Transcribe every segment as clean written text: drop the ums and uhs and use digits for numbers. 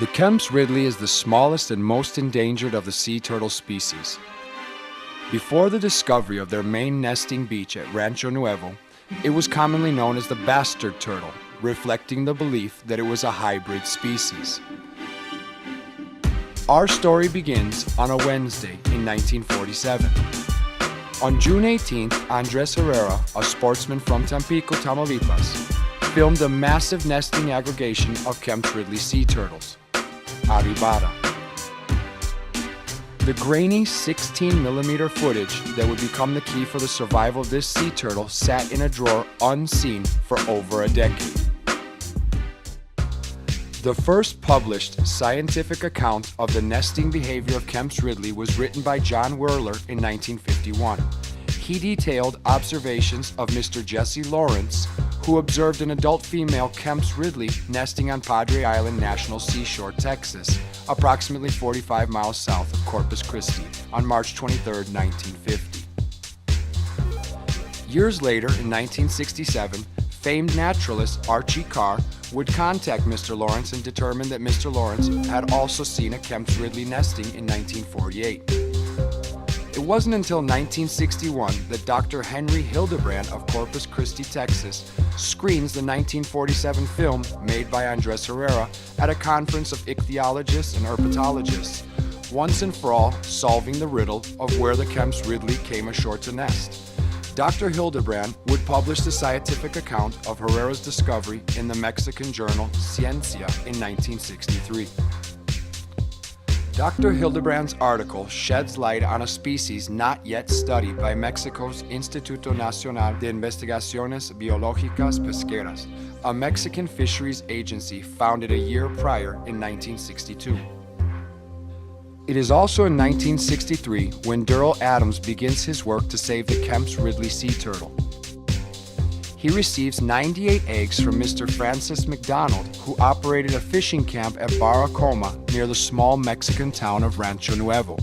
The Kemp's ridley is the smallest and most endangered of the sea turtle species. Before the discovery of their main nesting beach at Rancho Nuevo, it was commonly known as the bastard turtle, reflecting the belief that it was a hybrid species. Our story begins on a Wednesday in 1947. On June 18th, Andres Herrera, a sportsman from Tampico, Tamaulipas, filmed a massive nesting aggregation of Kemp's ridley sea turtles, Arribada. The grainy 16mm footage that would become the key for the survival of this sea turtle sat in a drawer unseen for over a decade. The first published scientific account of the nesting behavior of Kemp's ridley was written by John Whirler in 1951. He detailed observations of Mr. Jesse Lawrence, who observed an adult female Kemp's ridley nesting on Padre Island National Seashore, Texas, approximately 45 miles south of Corpus Christi, on March 23, 1950. Years later, in 1967, famed naturalist Archie Carr would contact Mr. Lawrence and determine that Mr. Lawrence had also seen a Kemp's ridley nesting in 1948. It wasn't until 1961 that Dr. Henry Hildebrand of Corpus Christi, Texas, screens the 1947 film made by Andres Herrera at a conference of ichthyologists and herpetologists, once and for all solving the riddle of where the Kemp's ridley came ashore to nest. Dr. Hildebrand would publish the scientific account of Herrera's discovery in the Mexican journal Ciencia in 1963. Dr. Hildebrand's article sheds light on a species not yet studied by Mexico's Instituto Nacional de Investigaciones Biológicas Pesqueras, a Mexican fisheries agency founded a year prior in 1962. It is also in 1963 when Durrell Adams begins his work to save the Kemp's ridley sea turtle. He receives 98 eggs from Mr. Francis McDonald, who operated a fishing camp at Barra Coma near the small Mexican town of Rancho Nuevo.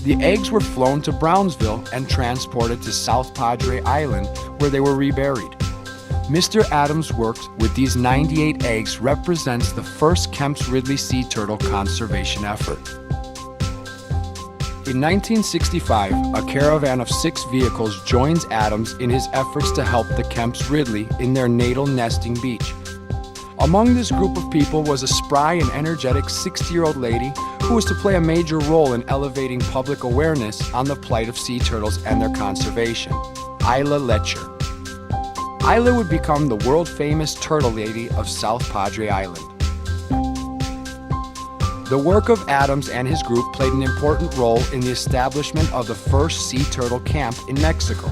The eggs were flown to Brownsville and transported to South Padre Island, where they were reburied. Mr. Adams' work with these 98 eggs represents the first Kemp's ridley sea turtle conservation effort. In 1965, a caravan of 6 vehicles joins Adams in his efforts to help the Kemp's ridley in their natal nesting beach. Among this group of people was a spry and energetic 60-year-old lady who was to play a major role in elevating public awareness on the plight of sea turtles and their conservation, Isla Letcher. Isla would become the world-famous turtle lady of South Padre Island. The work of Adams and his group played an important role in the establishment of the first sea turtle camp in Mexico.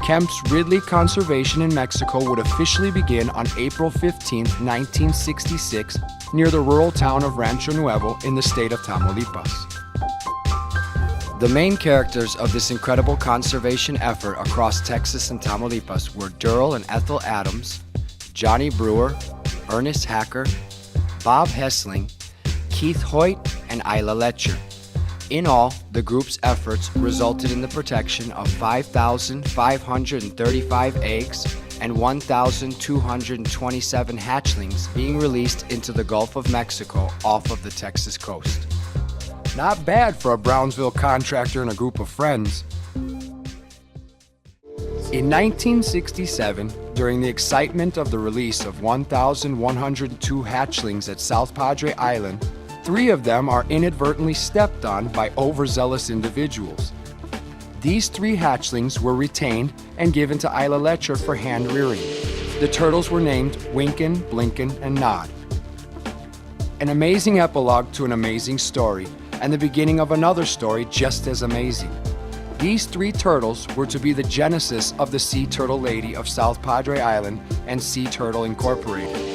Kemp's ridley conservation in Mexico would officially begin on April 15, 1966, near the rural town of Rancho Nuevo in the state of Tamaulipas. The main characters of this incredible conservation effort across Texas and Tamaulipas were Durrell and Ethel Adams, Johnny Brewer, Ernest Hacker, Bob Hessling, Keith Hoyt, and Isla Letcher. In all, the group's efforts resulted in the protection of 5,535 eggs and 1,227 hatchlings being released into the Gulf of Mexico off of the Texas coast. Not bad for a Brownsville contractor and a group of friends. In 1967, during the excitement of the release of 1,102 hatchlings at South Padre Island, 3 of them are inadvertently stepped on by overzealous individuals. These 3 hatchlings were retained and given to Isla Letcher for hand rearing. The turtles were named Winkin, Blinkin, and Nod. An amazing epilogue to an amazing story, and the beginning of another story just as amazing. These 3 turtles were to be the genesis of the Sea Turtle Lady of South Padre Island and Sea Turtle Incorporated.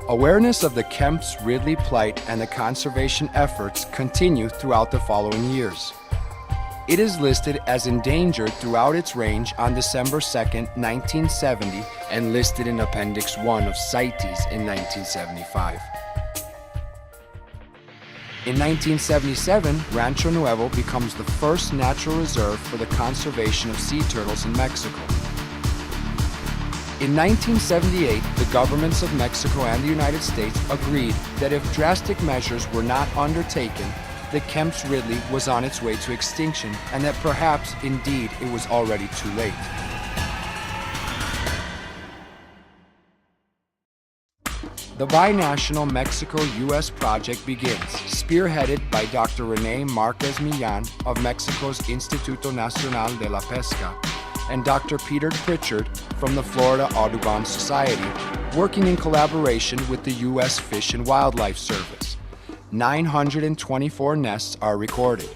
Awareness of the Kemp's ridley plight and the conservation efforts continue throughout the following years. It is listed as endangered throughout its range on December 2, 1970, and listed in Appendix 1 of CITES in 1975. In 1977, Rancho Nuevo becomes the first natural reserve for the conservation of sea turtles in Mexico. In 1978, the governments of Mexico and the United States agreed that if drastic measures were not undertaken, the Kemp's Ridley was on its way to extinction and that perhaps, indeed, it was already too late. The binational Mexico-U.S. project begins, spearheaded by Dr. René Márquez Millán of Mexico's Instituto Nacional de la Pesca and Dr. Peter Pritchard from the Florida Audubon Society, working in collaboration with the U.S. Fish and Wildlife Service. 924 nests are recorded.